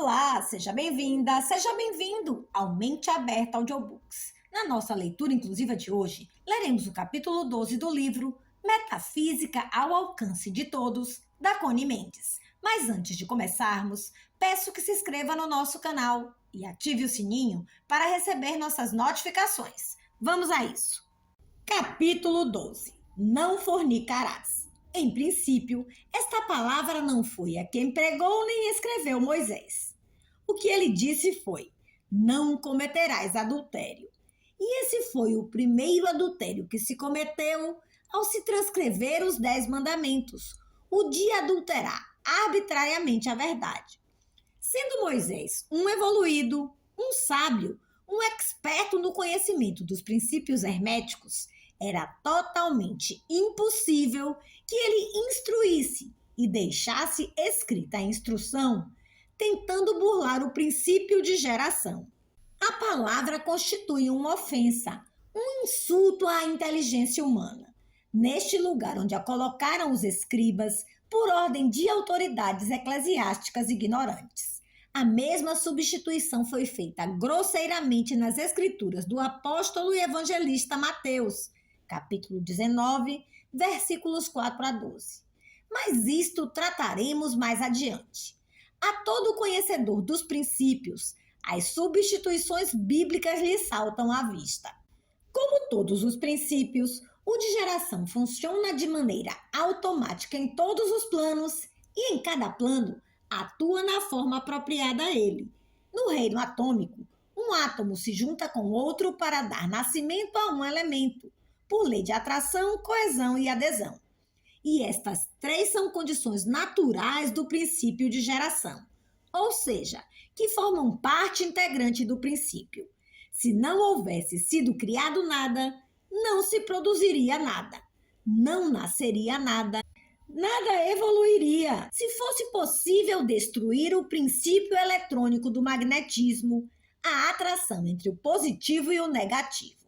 Olá, seja bem-vinda, seja bem-vindo ao Mente Aberta Audiobooks. Na nossa leitura inclusiva de hoje, leremos o capítulo 12 do livro Metafísica ao Alcance de Todos, da Coni Mendes. Mas antes de começarmos, peço que se inscreva no nosso canal e ative o sininho para receber nossas notificações. Vamos a isso! Capítulo 12. Não fornicarás. Em princípio, esta palavra não foi a quem pregou nem escreveu Moisés. O que ele disse foi: não cometerás adultério. E esse foi o primeiro adultério que se cometeu ao se transcrever os 10 mandamentos, o de adulterar arbitrariamente a verdade. Sendo Moisés um evoluído, um sábio, um experto no conhecimento dos princípios herméticos, era totalmente impossível que ele instruísse e deixasse escrita a instrução, tentando burlar o princípio de geração. A palavra constitui uma ofensa, um insulto à inteligência humana. Neste lugar onde a colocaram os escribas, por ordem de autoridades eclesiásticas ignorantes. A mesma substituição foi feita grosseiramente nas escrituras do apóstolo e evangelista Mateus, capítulo 19, versículos 4 a 12. Mas isto trataremos mais adiante. A todo conhecedor dos princípios, as substituições bíblicas lhe saltam à vista. Como todos os princípios, o de geração funciona de maneira automática em todos os planos e em cada plano atua na forma apropriada a ele. No reino atômico, um átomo se junta com outro para dar nascimento a um elemento, por lei de atração, coesão e adesão. E estas três são condições naturais do princípio de geração, ou seja, que formam parte integrante do princípio. Se não houvesse sido criado nada, não se produziria nada, não nasceria nada, nada evoluiria. Se fosse possível destruir o princípio eletrônico do magnetismo, a atração entre o positivo e o negativo.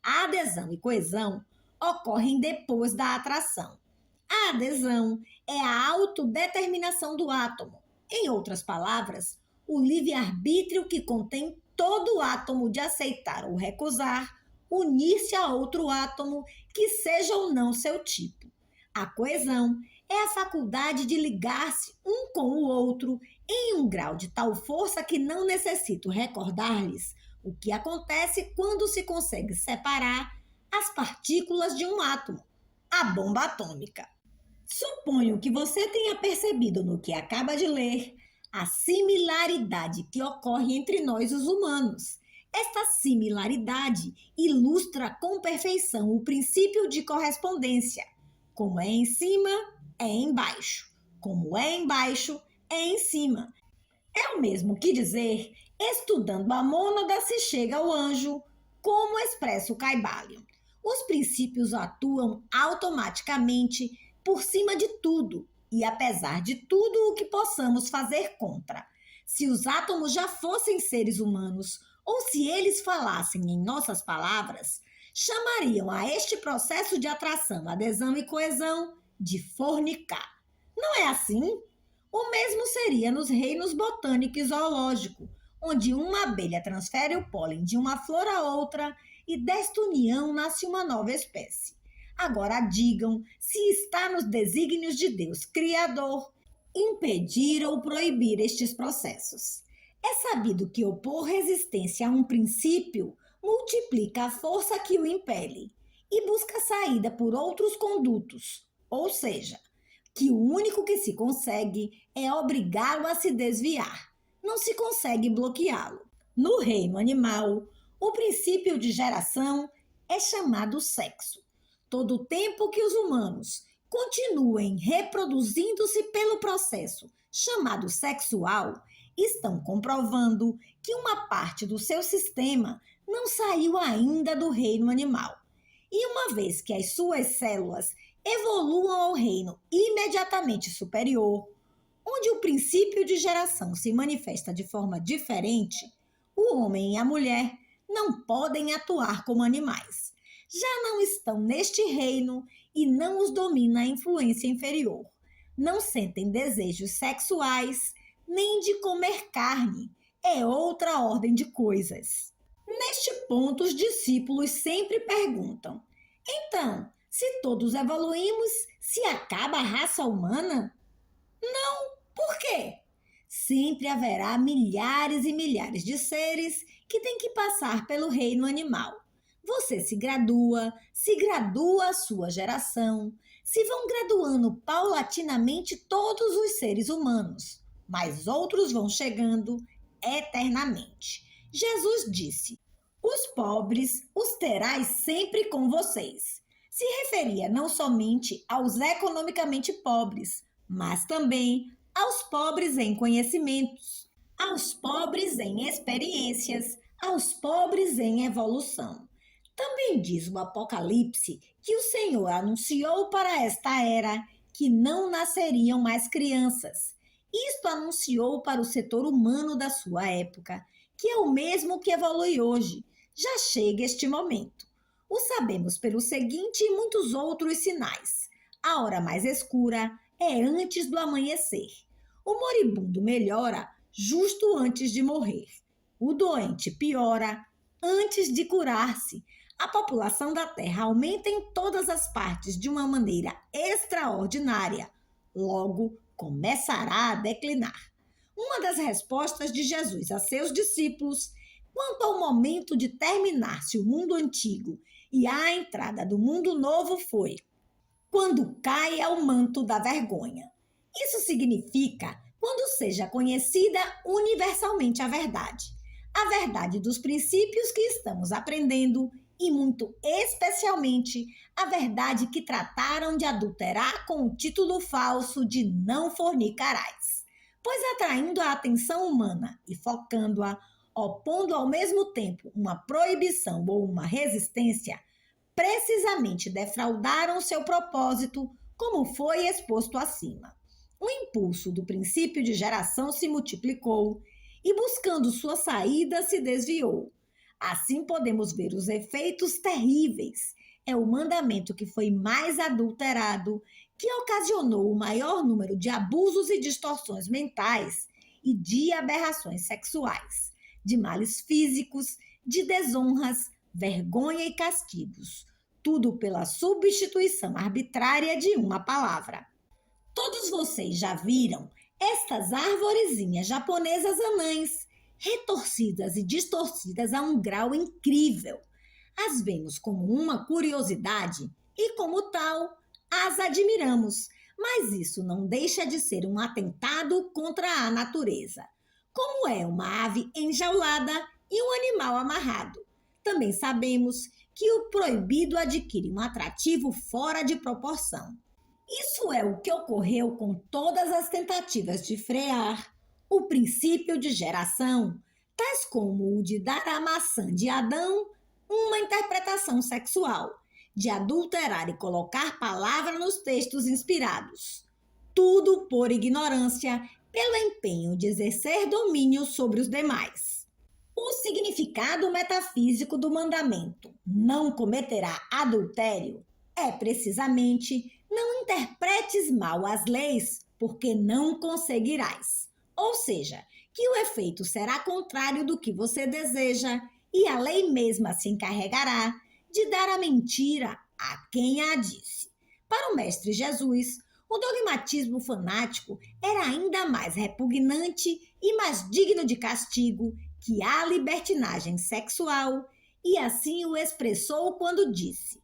A adesão e coesão ocorrem depois da atração. A adesão é a autodeterminação do átomo. Em outras palavras, o livre-arbítrio que contém todo átomo de aceitar ou recusar, unir-se a outro átomo que seja ou não seu tipo. A coesão é a faculdade de ligar-se um com o outro em um grau de tal força que não necessito recordar-lhes o que acontece quando se consegue separar as partículas de um átomo, a bomba atômica. Suponho que você tenha percebido no que acaba de ler a similaridade que ocorre entre nós os humanos. Esta similaridade ilustra com perfeição o princípio de correspondência. Como é em cima, é embaixo. Como é embaixo, é em cima. É o mesmo que dizer: estudando a mônada se chega ao anjo, como expressa o Caibalion. Os princípios atuam automaticamente por cima de tudo e apesar de tudo o que possamos fazer contra. Se os átomos já fossem seres humanos ou se eles falassem em nossas palavras, chamariam a este processo de atração, adesão e coesão de fornicar. Não é assim? O mesmo seria nos reinos botânico e zoológico, onde uma abelha transfere o pólen de uma flor a outra e desta união nasce uma nova espécie. Agora digam se está nos desígnios de Deus Criador impedir ou proibir estes processos. É sabido que opor resistência a um princípio multiplica a força que o impele e busca saída por outros condutos, ou seja, que o único que se consegue é obrigá-lo a se desviar. Não se consegue bloqueá-lo. No reino animal, o princípio de geração é chamado sexo. Todo o tempo que os humanos continuem reproduzindo-se pelo processo chamado sexual, estão comprovando que uma parte do seu sistema não saiu ainda do reino animal. E uma vez que as suas células evoluam ao reino imediatamente superior, onde o princípio de geração se manifesta de forma diferente, o homem e a mulher não podem atuar como animais. Já não estão neste reino e não os domina a influência inferior. Não sentem desejos sexuais, nem de comer carne. É outra ordem de coisas. Neste ponto, os discípulos sempre perguntam: então, se todos evoluímos, se acaba a raça humana? Por quê? Sempre haverá milhares e milhares de seres que têm que passar pelo reino animal. Você se gradua a sua geração, se vão graduando paulatinamente todos os seres humanos, mas outros vão chegando eternamente. Jesus disse: os pobres os terás sempre com vocês. Se referia não somente aos economicamente pobres, mas também aos pobres em conhecimentos, aos pobres em experiências, aos pobres em evolução. Também diz o Apocalipse que o Senhor anunciou para esta era que não nasceriam mais crianças. Isto anunciou para o setor humano da sua época, que é o mesmo que evolui hoje. Já chega este momento. O sabemos pelo seguinte e muitos outros sinais. A hora mais escura é antes do amanhecer. O moribundo melhora justo antes de morrer. O doente piora antes de curar-se. A população da Terra aumenta em todas as partes de uma maneira extraordinária. Logo, começará a declinar. Uma das respostas de Jesus a seus discípulos quanto ao momento de terminar-se o mundo antigo e a entrada do mundo novo foi: quando caia o manto da vergonha. Isso significa quando seja conhecida universalmente a verdade dos princípios que estamos aprendendo e, muito especialmente, a verdade que trataram de adulterar com o título falso de não fornicarás, pois atraindo a atenção humana e focando-a, opondo ao mesmo tempo uma proibição ou uma resistência, precisamente defraudaram seu propósito, como foi exposto acima. O impulso do princípio de geração se multiplicou e, buscando sua saída, se desviou. Assim podemos ver os efeitos terríveis. É o mandamento que foi mais adulterado, que ocasionou o maior número de abusos e distorções mentais e de aberrações sexuais, de males físicos, de desonras, vergonha e castigos, tudo pela substituição arbitrária de uma palavra. Todos vocês já viram estas arvorezinhas japonesas anãs, retorcidas e distorcidas a um grau incrível. As vemos como uma curiosidade e, como tal, as admiramos, mas isso não deixa de ser um atentado contra a natureza. Como é uma ave enjaulada e um animal amarrado. Também sabemos que o proibido adquire um atrativo fora de proporção. Isso é o que ocorreu com todas as tentativas de frear o princípio de geração, tais como o de dar à maçã de Adão uma interpretação sexual, de adulterar e colocar palavra nos textos inspirados. Tudo por ignorância, pelo empenho de exercer domínio sobre os demais. O significado metafísico do mandamento "não cometerá adultério" é precisamente "não interpretes mal as leis, porque não conseguirás". Ou seja, que o efeito será contrário do que você deseja e a lei mesma se encarregará de dar a mentira a quem a disse. Para o Mestre Jesus, o dogmatismo fanático era ainda mais repugnante e mais digno de castigo que a libertinagem sexual, e assim o expressou quando disse: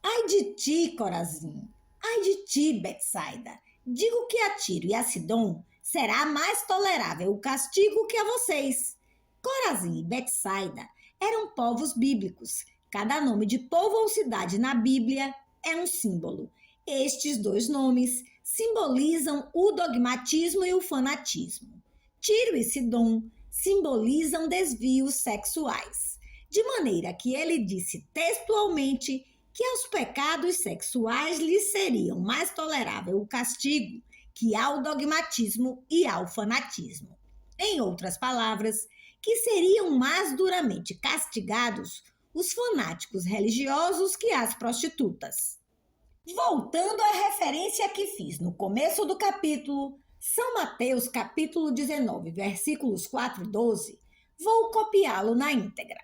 ai de ti, Corazim, ai de ti, Betsaida, digo que a Tiro e a Sidom será mais tolerável o castigo que a vocês. Corazim e Betsaida eram povos bíblicos. Cada nome de povo ou cidade na Bíblia é um símbolo. Estes dois nomes simbolizam o dogmatismo e o fanatismo. Tiro e Sidom simbolizam desvios sexuais, de maneira que ele disse textualmente que aos pecados sexuais lhes seriam mais tolerável o castigo que ao dogmatismo e ao fanatismo. Em outras palavras, que seriam mais duramente castigados os fanáticos religiosos que as prostitutas. Voltando à referência que fiz no começo do capítulo, São Mateus capítulo 19, versículos 4 e 12, vou copiá-lo na íntegra.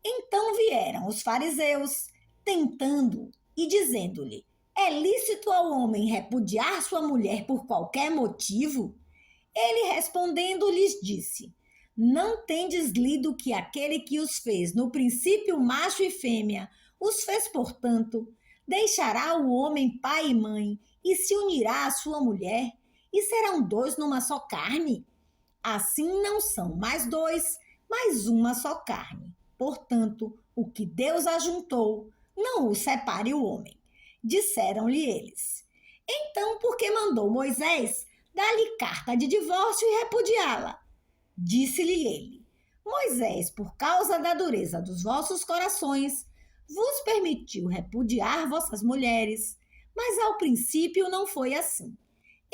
Então vieram os fariseus, tentando e dizendo-lhe: é lícito ao homem repudiar sua mulher por qualquer motivo? Ele respondendo lhes disse: não tendes lido que aquele que os fez, no princípio macho e fêmea, os fez, portanto, deixará o homem pai e mãe e se unirá à sua mulher, e serão dois numa só carne? Assim não são mais dois, mas uma só carne. Portanto, o que Deus ajuntou, não o separe o homem. Disseram-lhe eles: então, por que mandou Moisés dar-lhe carta de divórcio e repudiá-la? Disse-lhe ele: Moisés, por causa da dureza dos vossos corações, vos permitiu repudiar vossas mulheres, mas ao princípio não foi assim.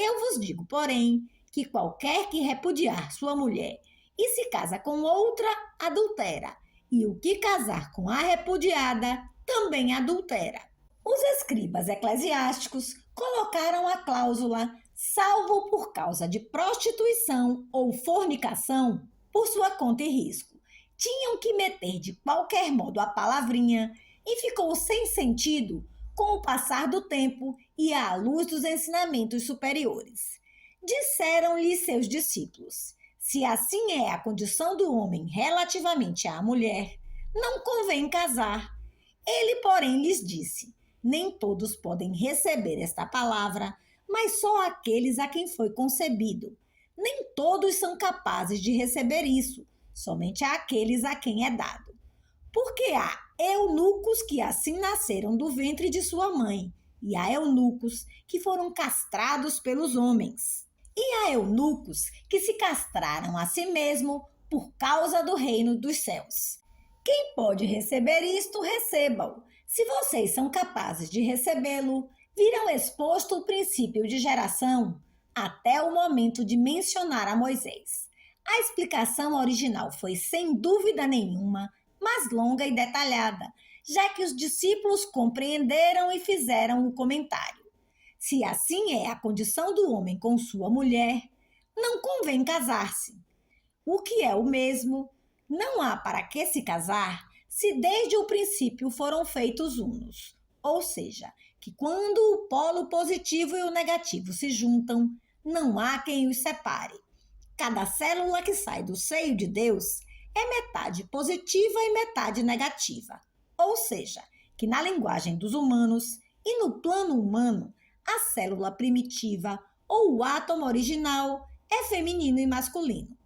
Eu vos digo, porém, que qualquer que repudiar sua mulher e se casa com outra, adultera, e o que casar com a repudiada também adultera. Os escribas eclesiásticos colocaram a cláusula salvo por causa de prostituição ou fornicação por sua conta e risco. Tinham que meter de qualquer modo a palavrinha e ficou sem sentido com o passar do tempo e à luz dos ensinamentos superiores. Disseram-lhe seus discípulos: se assim é a condição do homem relativamente à mulher, não convém casar. Ele, porém, lhes disse: nem todos podem receber esta palavra, mas só aqueles a quem foi concebido. Nem todos são capazes de receber isso, somente aqueles a quem é dado. Porque há eunucos que assim nasceram do ventre de sua mãe, e há eunucos que foram castrados pelos homens. E há eunucos que se castraram a si mesmo por causa do reino dos céus. Quem pode receber isto, receba-o. Se vocês são capazes de recebê-lo, viram exposto o princípio de geração até o momento de mencionar a Moisés. A explicação original foi, sem dúvida nenhuma, mais longa e detalhada, já que os discípulos compreenderam e fizeram o comentário. Se assim é a condição do homem com sua mulher, não convém casar-se. O que é o mesmo, não há para que se casar se desde o princípio foram feitos unos. Ou seja, que quando o polo positivo e o negativo se juntam, não há quem os separe. Cada célula que sai do seio de Deus é metade positiva e metade negativa. Ou seja, que na linguagem dos humanos e no plano humano, a célula primitiva ou o átomo original é feminino e masculino.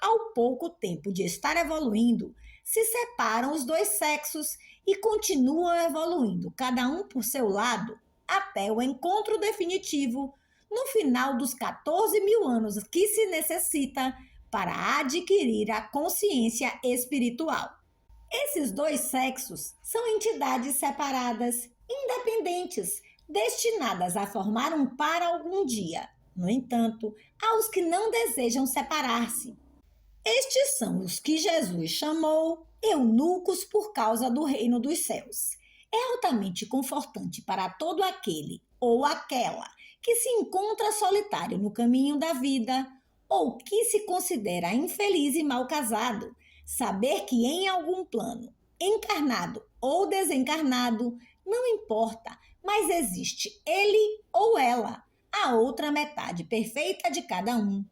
Ao pouco tempo de estar evoluindo, se separam os dois sexos e continuam evoluindo, cada um por seu lado, até o encontro definitivo, no final dos 14.000 anos que se necessita para adquirir a consciência espiritual. Esses dois sexos são entidades separadas, independentes, destinadas a formar um par algum dia. No entanto, há os que não desejam separar-se. Estes são os que Jesus chamou eunucos por causa do reino dos céus. É altamente confortante para todo aquele ou aquela que se encontra solitário no caminho da vida ou que se considera infeliz e mal casado, saber que em algum plano, encarnado ou desencarnado, não importa, mas existe ele ou ela, a outra metade perfeita de cada um,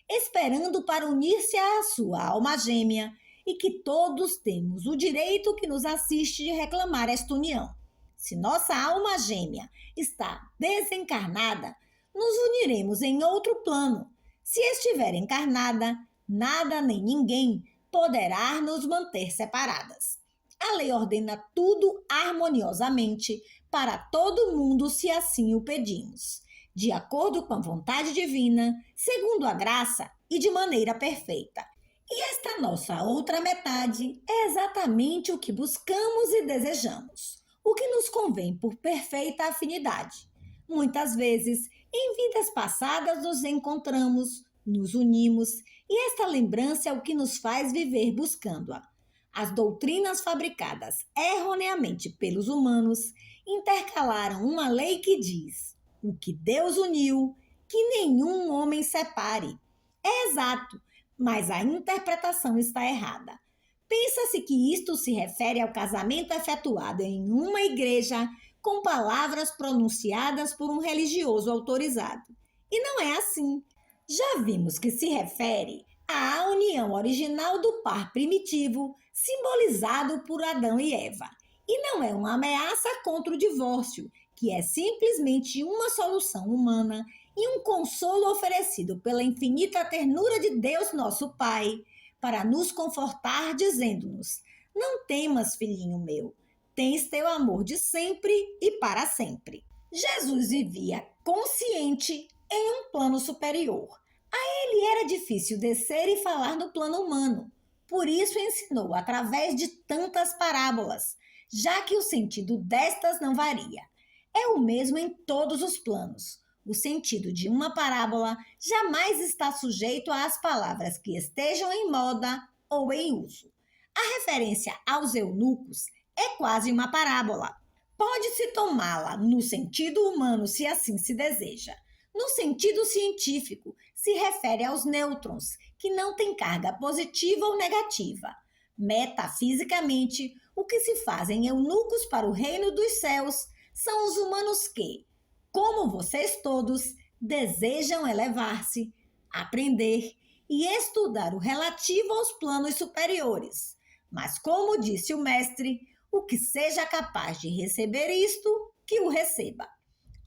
esperando para unir-se à sua alma gêmea, e que todos temos o direito que nos assiste de reclamar esta união. Se nossa alma gêmea está desencarnada, nos uniremos em outro plano. Se estiver encarnada, nada nem ninguém poderá nos manter separadas. A lei ordena tudo harmoniosamente para todo mundo, se assim o pedimos, de acordo com a vontade divina, segundo a graça e de maneira perfeita. E esta nossa outra metade é exatamente o que buscamos e desejamos, o que nos convém por perfeita afinidade. Muitas vezes, em vidas passadas, nos encontramos, nos unimos, e esta lembrança é o que nos faz viver buscando-a. As doutrinas fabricadas erroneamente pelos humanos intercalaram uma lei que diz: o que Deus uniu, que nenhum homem separe. É exato, mas a interpretação está errada. Pensa-se que isto se refere ao casamento efetuado em uma igreja com palavras pronunciadas por um religioso autorizado. E não é assim. Já vimos que se refere à união original do par primitivo, simbolizado por Adão e Eva. E não é uma ameaça contra o divórcio, que é simplesmente uma solução humana e um consolo oferecido pela infinita ternura de Deus, nosso Pai, para nos confortar, dizendo-nos: não temas, filhinho meu, tens teu amor de sempre e para sempre. Jesus vivia consciente em um plano superior. A ele era difícil descer e falar no plano humano. Por isso ensinou através de tantas parábolas, já que o sentido destas não varia. É o mesmo em todos os planos. O sentido de uma parábola jamais está sujeito às palavras que estejam em moda ou em uso. A referência aos eunucos é quase uma parábola. Pode-se tomá-la no sentido humano, se assim se deseja. No sentido científico, se refere aos nêutrons, que não têm carga positiva ou negativa. Metafisicamente, o que se fazem eunucos para o reino dos céus são os humanos que, como vocês todos, desejam elevar-se, aprender e estudar o relativo aos planos superiores. Mas, como disse o mestre, o que seja capaz de receber isto, que o receba.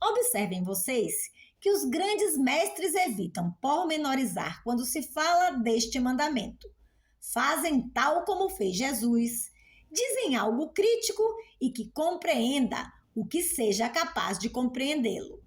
Observem vocês que os grandes mestres evitam pormenorizar quando se fala deste mandamento. Fazem tal como fez Jesus, dizem algo crítico e que compreenda o que seja capaz de compreendê-lo.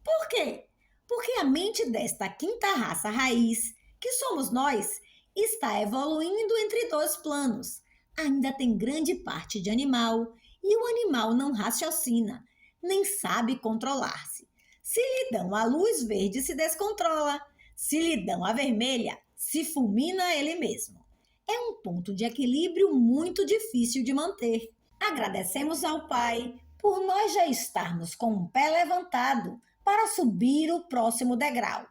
Por quê? Porque a mente desta quinta raça raiz, que somos nós, está evoluindo entre dois planos. Ainda tem grande parte de animal e o animal não raciocina, nem sabe controlar-se. Se lhe dão a luz verde, se descontrola. Se lhe dão a vermelha, se fulmina ele mesmo. É um ponto de equilíbrio muito difícil de manter. Agradecemos ao Pai por nós já estarmos com um pé levantado para subir o próximo degrau.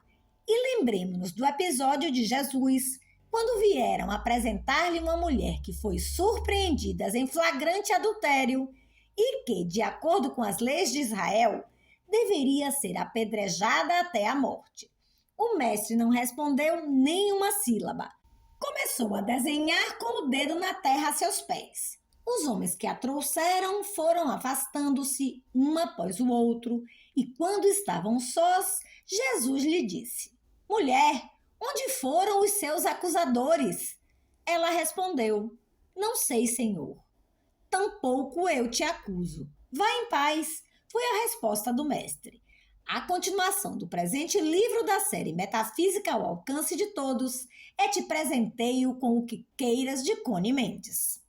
E lembremos-nos do episódio de Jesus, quando vieram apresentar-lhe uma mulher que foi surpreendida em flagrante adultério e que, de acordo com as leis de Israel, deveria ser apedrejada até a morte. O mestre não respondeu nenhuma sílaba. Começou a desenhar com o dedo na terra a seus pés. Os homens que a trouxeram foram afastando-se um após o outro, e quando estavam sós, Jesus lhe disse: Mulher, onde foram os seus acusadores? Ela respondeu: Não sei, Senhor. Tampouco eu te acuso. Vá em paz, foi a resposta do mestre. A continuação do presente livro da série Metafísica ao Alcance de Todos é Te Presenteio com o que Queiras, de Cone Mendes.